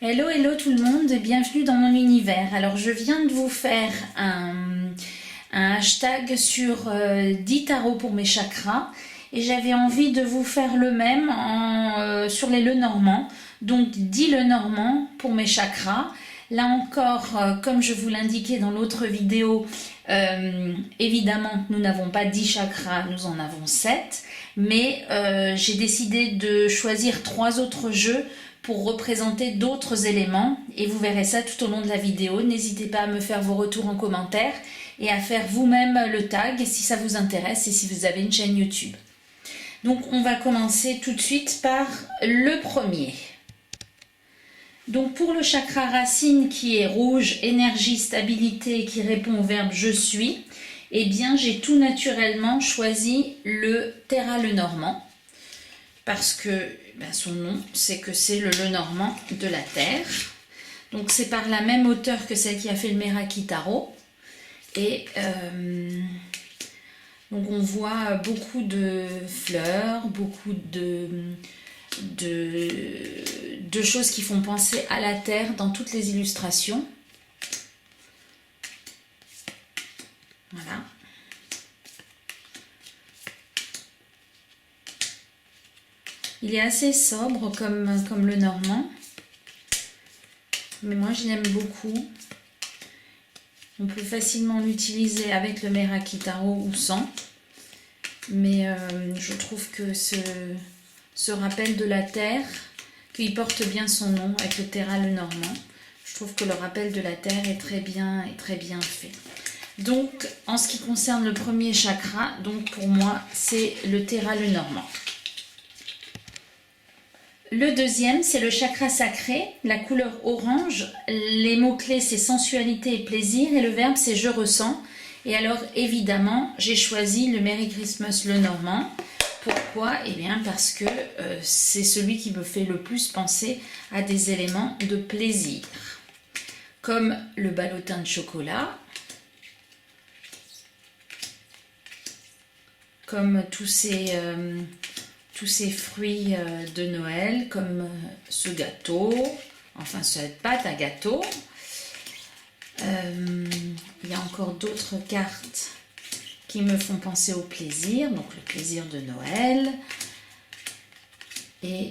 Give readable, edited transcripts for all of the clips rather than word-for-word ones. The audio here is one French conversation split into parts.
Hello, hello tout le monde, bienvenue dans mon univers. Alors je viens de vous faire un hashtag sur 10 tarots pour mes chakras et j'avais envie de vous faire le même sur les Lenormand. Donc 10 Lenormand pour mes chakras. Là encore, comme je vous l'indiquais dans l'autre vidéo, évidemment nous n'avons pas 10 chakras, nous en avons 7. Mais j'ai décidé de choisir 3 autres jeux pour représenter d'autres éléments et vous verrez ça tout au long de la vidéo. N'hésitez pas à me faire vos retours en commentaire et à faire vous-même le tag si ça vous intéresse et si vous avez une chaîne YouTube. Donc on va commencer tout de suite par le premier. Donc pour le chakra racine qui est rouge, énergie, stabilité, qui répond au verbe je suis, eh bien j'ai tout naturellement choisi le Terra Lenormand parce que son nom c'est que c'est le Lenormand de la Terre. Donc c'est par la même auteure que celle qui a fait le Meraki Tarot. Et donc on voit beaucoup de fleurs, beaucoup de choses qui font penser à la Terre dans toutes les illustrations. Voilà. Il est assez sobre comme le Normand, mais moi je l'aime beaucoup. On peut facilement l'utiliser avec le Meraki Tarot ou sans, mais je trouve que ce rappel de la Terre, qu'il porte bien son nom avec le Terra Lenormand, je trouve que le rappel de la Terre est très bien fait. Donc en ce qui concerne le premier chakra, donc pour moi c'est le Terra Lenormand. Le deuxième, c'est le chakra sacré, la couleur orange. Les mots-clés, c'est sensualité et plaisir. Et le verbe, c'est je ressens. Et alors, évidemment, j'ai choisi le Merry Christmas Lenormand. Pourquoi? Eh bien, parce que c'est celui qui me fait le plus penser à des éléments de plaisir. Comme le ballotin de chocolat. Comme tous ces fruits de Noël, comme ce gâteau, enfin cette pâte à gâteau. Il y a encore d'autres cartes qui me font penser au plaisir, donc le plaisir de Noël, et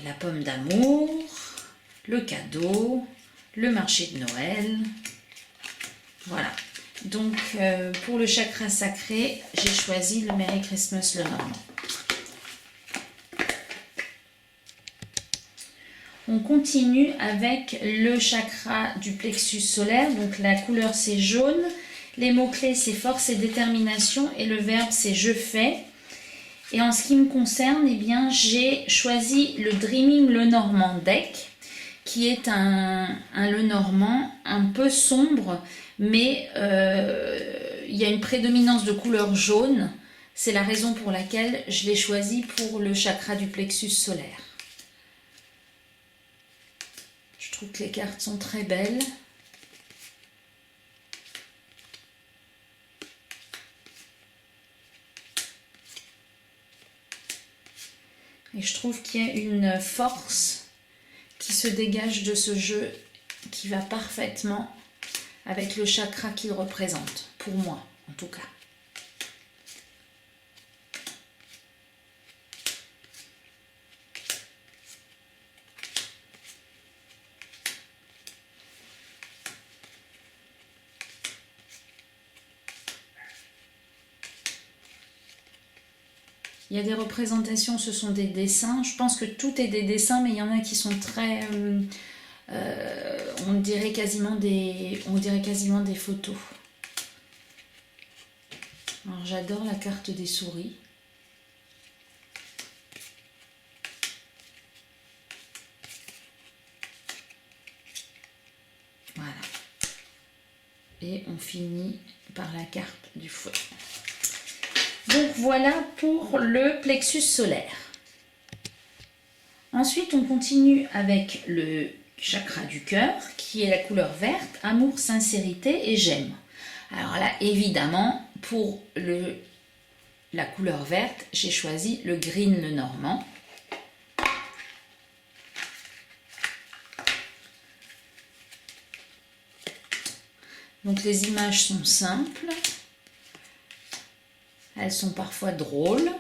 la pomme d'amour, le cadeau, le marché de Noël. Voilà. Donc pour le chakra sacré, j'ai choisi le Merry Christmas Lenormand. On continue avec le chakra du plexus solaire, donc la couleur c'est jaune, les mots-clés c'est force et détermination et le verbe c'est je fais. Et en ce qui me concerne, eh bien j'ai choisi le Dreaming Lenormand Deck, qui est un Lenormand un peu sombre, mais il y a une prédominance de couleur jaune. C'est la raison pour laquelle je l'ai choisi pour le chakra du plexus solaire. Je trouve que les cartes sont très belles. Et je trouve qu'il y a une force qui se dégage de ce jeu qui va parfaitement avec le chakra qu'il représente, pour moi en tout cas. Il y a des représentations, ce sont des dessins. Je pense que tout est des dessins, mais il y en a qui sont très... on dirait quasiment des photos. Alors j'adore la carte des souris. Voilà. Et on finit par la carte du fouet. Donc voilà pour le plexus solaire. Ensuite, on continue avec le chakra du cœur, qui est la couleur verte, amour, sincérité et j'aime. Alors là, évidemment, pour la couleur verte, j'ai choisi le Green Lenormand. Donc les images sont simples, elles sont parfois drôles.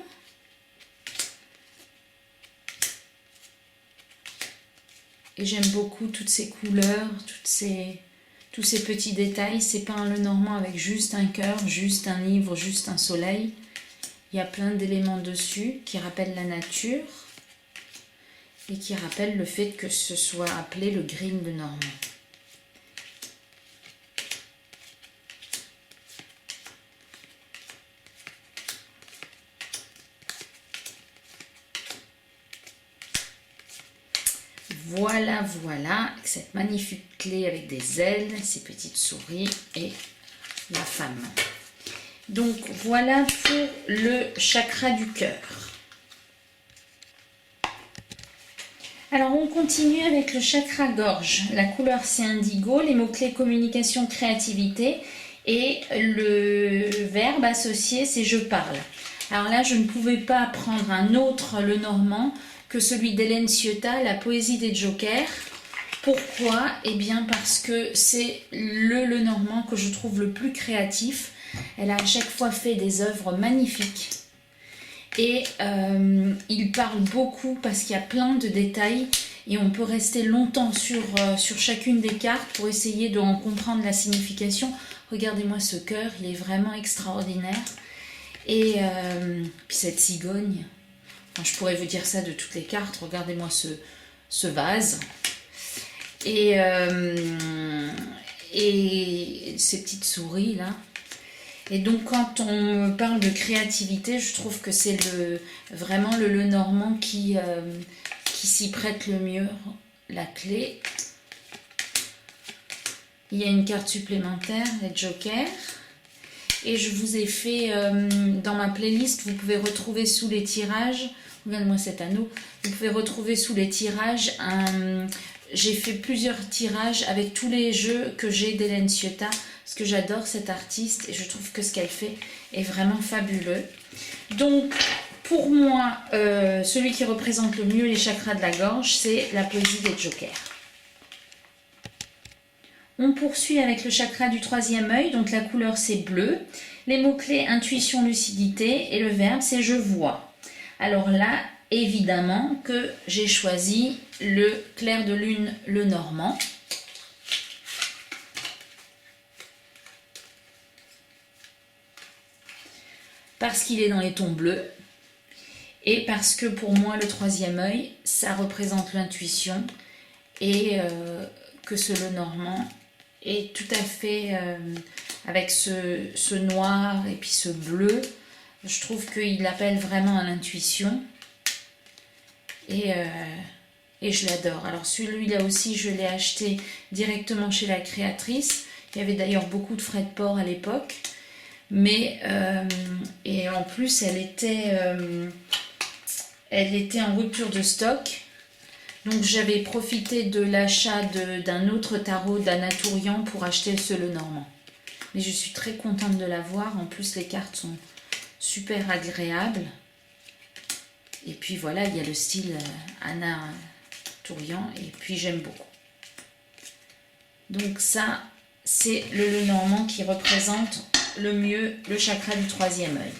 Et j'aime beaucoup toutes ces couleurs, tous ces petits détails. C'est pas un Lenormand avec juste un cœur, juste un livre, juste un soleil. Il y a plein d'éléments dessus qui rappellent la nature et qui rappellent le fait que ce soit appelé le Grimm Lenormand. Voilà, voilà, cette magnifique clé avec des ailes, ces petites souris et la femme. Donc voilà pour le chakra du cœur. Alors on continue avec le chakra gorge. La couleur c'est indigo, les mots-clés communication, créativité et le verbe associé c'est je parle. Alors là je ne pouvais pas prendre un autre Lenormand que celui d'Hélène Ciotat, La poésie des jokers. Pourquoi? Eh bien parce que c'est le Lenormand que je trouve le plus créatif. Elle a à chaque fois fait des œuvres magnifiques. Et il parle beaucoup parce qu'il y a plein de détails et on peut rester longtemps sur chacune des cartes pour essayer d'en comprendre la signification. Regardez-moi ce cœur, il est vraiment extraordinaire. Et puis cette cigogne, enfin, je pourrais vous dire ça de toutes les cartes. Regardez-moi ce vase. Et ces petites souris là. Et donc quand on me parle de créativité, je trouve que c'est vraiment le Lenormand qui s'y prête le mieux. La clé. Il y a une carte supplémentaire, les jokers. Et je vous ai fait dans ma playlist, vous pouvez retrouver sous les tirages, regarde-moi cet anneau, vous pouvez retrouver sous les tirages j'ai fait plusieurs tirages avec tous les jeux que j'ai d'Hélène Ciotat, parce que j'adore cette artiste et je trouve que ce qu'elle fait est vraiment fabuleux. Donc, pour moi, celui qui représente le mieux les chakras de la gorge, c'est la poésie des jokers. On poursuit avec le chakra du troisième œil, donc la couleur c'est bleu. Les mots-clés intuition, lucidité et le verbe c'est je vois. Alors là, évidemment que j'ai choisi le clair de lune Lenormand. Parce qu'il est dans les tons bleus et parce que pour moi le troisième œil ça représente l'intuition et que ce Lenormand est tout à fait avec ce noir et puis ce bleu, je trouve qu'il appelle vraiment à l'intuition et je l'adore. Alors celui-là aussi je l'ai acheté directement chez la créatrice, il y avait d'ailleurs beaucoup de frais de port à l'époque. Mais et en plus elle était en rupture de stock, donc j'avais profité de l'achat d'un autre tarot d'Anna Tourian pour acheter ce Lenormand. Mais je suis très contente de l'avoir, en plus les cartes sont super agréables et puis voilà, il y a le style Anna Tourian et puis j'aime beaucoup. Donc ça c'est le Lenormand qui représente le mieux le chakra du troisième œil.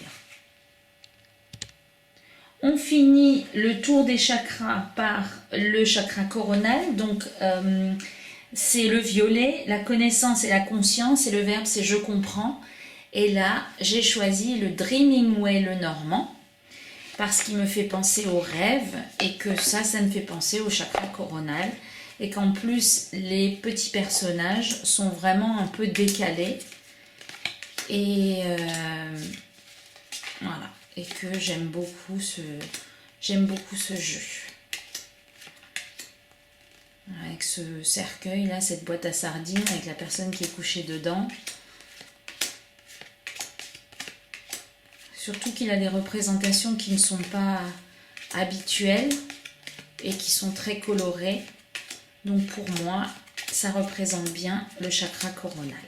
On finit le tour des chakras par le chakra coronal, donc c'est le violet, la connaissance et la conscience, et le verbe c'est je comprends. Et là j'ai choisi le Dreaming Way Lenormand parce qu'il me fait penser au rêve et que ça me fait penser au chakra coronal et qu'en plus les petits personnages sont vraiment un peu décalés. Et voilà, et que j'aime beaucoup ce jeu avec ce cercueil là, cette boîte à sardines avec la personne qui est couchée dedans. Surtout qu'il a des représentations qui ne sont pas habituelles et qui sont très colorées, donc pour moi ça représente bien le chakra coronal.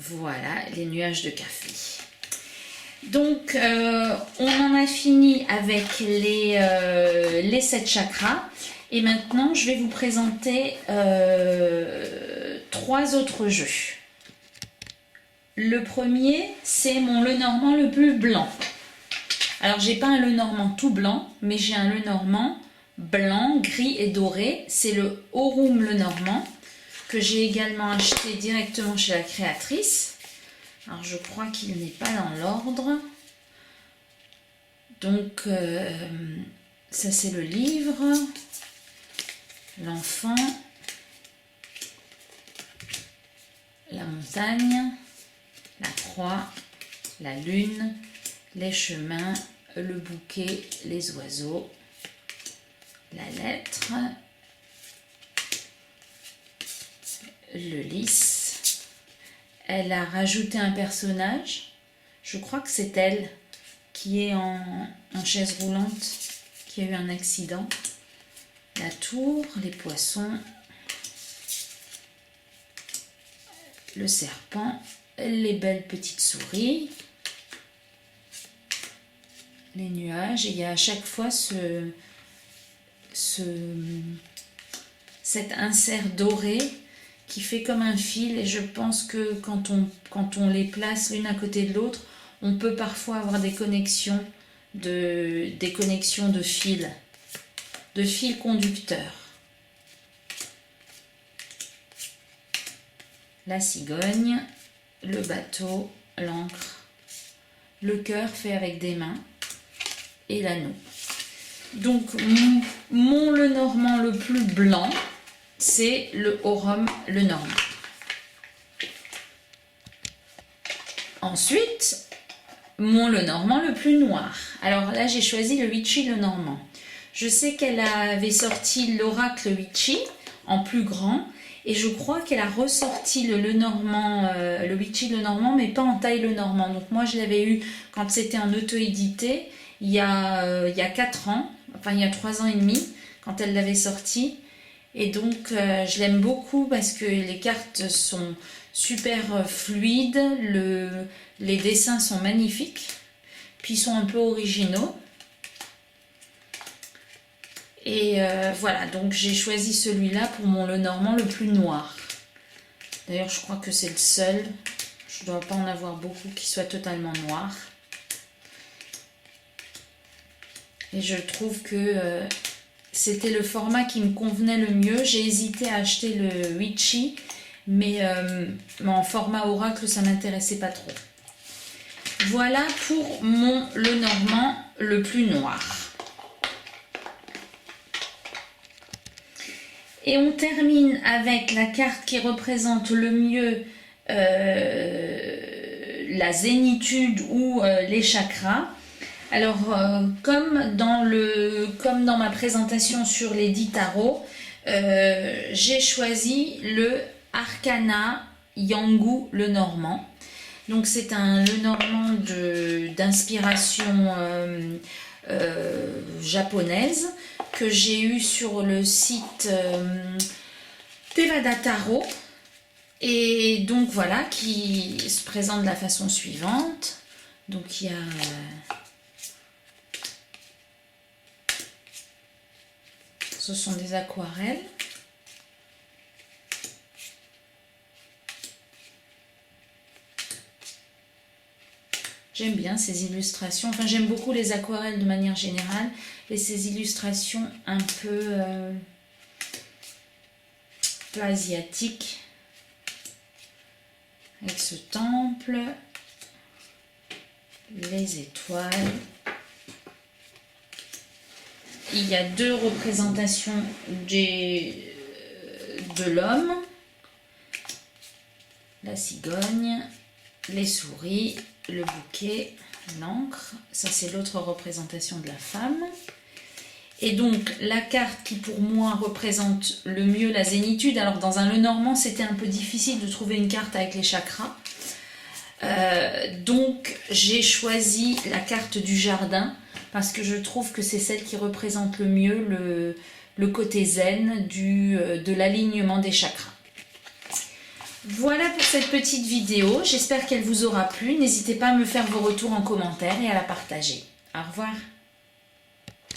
Voilà, les nuages de café. Donc, on en a a fini avec les 7 chakras. Et maintenant, je vais vous présenter 3 autres jeux. Le premier, c'est mon Lenormand le plus blanc. Alors, j'ai pas un Lenormand tout blanc, mais j'ai un Lenormand blanc, gris et doré. C'est le Aurum Lenormand que j'ai également acheté directement chez la créatrice. Alors, je crois qu'il n'est pas dans l'ordre. Donc, ça c'est le livre. L'enfant. La montagne. La croix. La lune. Les chemins. Le bouquet. Les oiseaux. La lettre. Le lys. Elle a rajouté un personnage. Je crois que c'est elle qui est en chaise roulante, qui a eu un accident. La tour, les poissons, le serpent, les belles petites souris, les nuages. Et il y a à chaque fois cet insert doré qui fait comme un fil. Et je pense que quand on les place l'une à côté de l'autre, on peut parfois avoir des connexions de fils conducteurs. La cigogne, le bateau, l'encre, le cœur fait avec des mains et l'anneau. Donc mon Lenormand le plus blanc, c'est le Aurum Lenormand. Ensuite, mon Lenormand le plus noir. Alors là, j'ai choisi le Witchy Lenormand. Je sais qu'elle avait sorti l'Oracle Witchy en plus grand. Et je crois qu'elle a ressorti le Lenormand, le Witchy Lenormand, mais pas en taille Lenormand. Donc moi, je l'avais eu quand c'était en auto-édité, il y a 4 ans. Enfin, il y a 3 ans et demi, quand elle l'avait sorti. Et donc, je l'aime beaucoup parce que les cartes sont super fluides, les dessins sont magnifiques, puis ils sont un peu originaux. Et voilà, donc j'ai choisi celui-là pour mon Lenormand le plus noir. D'ailleurs, je crois que c'est le seul. Je ne dois pas en avoir beaucoup qui soient totalement noirs. Et je trouve que c'était le format qui me convenait le mieux. J'ai hésité à acheter le Witchy, mais en format Oracle, ça ne m'intéressait pas trop. Voilà pour mon Lenormand le plus noir. Et on termine avec la carte qui représente le mieux la zénitude ou les chakras. Alors, comme dans ma présentation sur les 10 tarots, j'ai choisi le Arcana Yangu Lenormand. Donc, c'est un Lenormand d'inspiration japonaise que j'ai eu sur le site Tevada Tarot. Et donc voilà, qui se présente de la façon suivante. Donc il y a ce sont des aquarelles. J'aime bien ces illustrations, enfin j'aime beaucoup les aquarelles de manière générale, et ces illustrations un peu asiatiques, avec ce temple, les étoiles. Il y a 2 représentations de l'homme, la cigogne, les souris, le bouquet, l'encre. Ça, c'est l'autre représentation de la femme. Et donc, la carte qui, pour moi, représente le mieux la zénitude. Alors, dans un Lenormand, c'était un peu difficile de trouver une carte avec les chakras. Donc, j'ai choisi la carte du jardin parce que je trouve que c'est celle qui représente le mieux le côté zen de l'alignement des chakras. Voilà pour cette petite vidéo, j'espère qu'elle vous aura plu. N'hésitez pas à me faire vos retours en commentaire et à la partager. Au revoir.